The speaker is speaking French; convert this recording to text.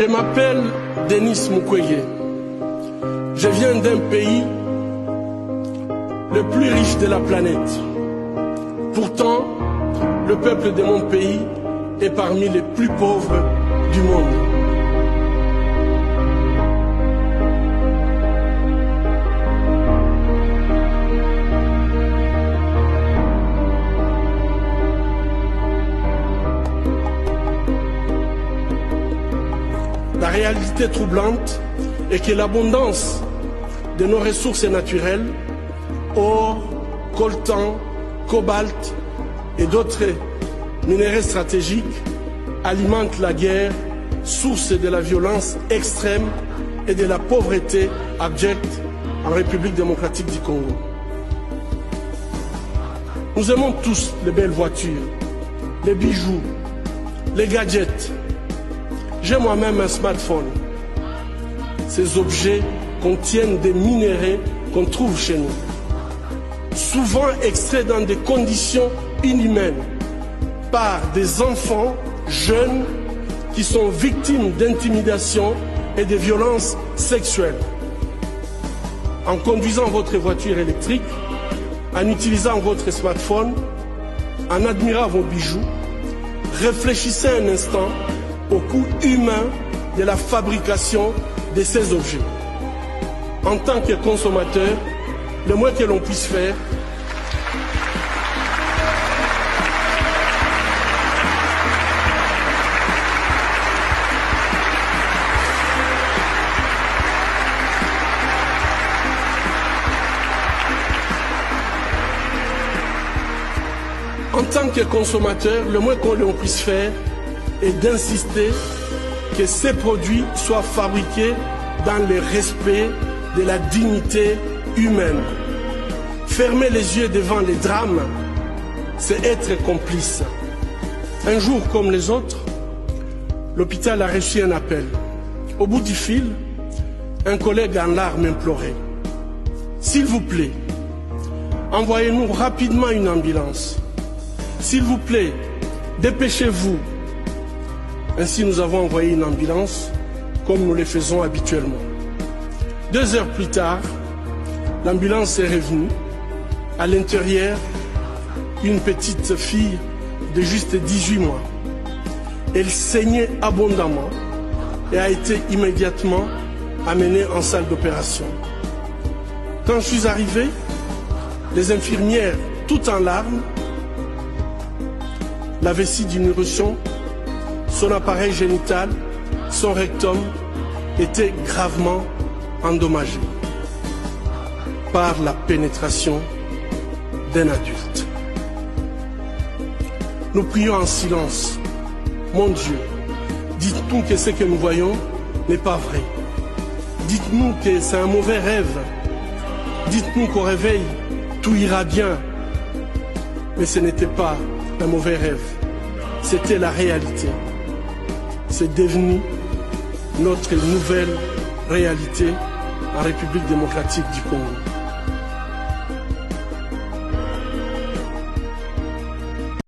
Je m'appelle Denis Mukwege. Je viens d'un pays le plus riche de la planète. Pourtant, le peuple de mon pays est parmi les plus pauvres du monde. La réalité troublante est que l'abondance de nos ressources naturelles, or, coltan, cobalt et d'autres minéraux stratégiques, alimente la guerre, source de la violence extrême et de la pauvreté abjecte en République démocratique du Congo. Nous aimons tous les belles voitures, les bijoux, les gadgets. J'ai moi-même un smartphone. Ces objets contiennent des minéraux qu'on trouve chez nous, souvent extraits dans des conditions inhumaines par des enfants jeunes qui sont victimes d'intimidation et de violences sexuelles. En conduisant votre voiture électrique, en utilisant votre smartphone, en admirant vos bijoux, réfléchissez un instant au coût humain de la fabrication de ces objets. En tant que consommateur, le moins que l'on puisse faire, est d'insister que ces produits soient fabriqués dans le respect de la dignité humaine. Fermer les yeux devant les drames, c'est être complice. Un jour comme les autres, l'hôpital a reçu un appel. Au bout du fil, un collègue en larmes implorait: s'il vous plaît, envoyez-nous rapidement une ambulance. S'il vous plaît, dépêchez-vous. Ainsi, nous avons envoyé une ambulance, comme nous le faisons habituellement. 2 heures plus tard, l'ambulance est revenue. À l'intérieur, une petite fille de juste 18 mois. Elle saignait abondamment et a été immédiatement amenée en salle d'opération. Quand je suis arrivé, les infirmières, toutes en larmes, la vessie d'innovation, son appareil génital, son rectum étaient gravement endommagés par la pénétration d'un adulte. Nous prions en silence. Mon Dieu, dites-nous que ce que nous voyons n'est pas vrai. Dites-nous que c'est un mauvais rêve. Dites-nous qu'au réveil, tout ira bien. Mais ce n'était pas un mauvais rêve. C'était la réalité. C'est devenu notre nouvelle réalité en République démocratique du Congo.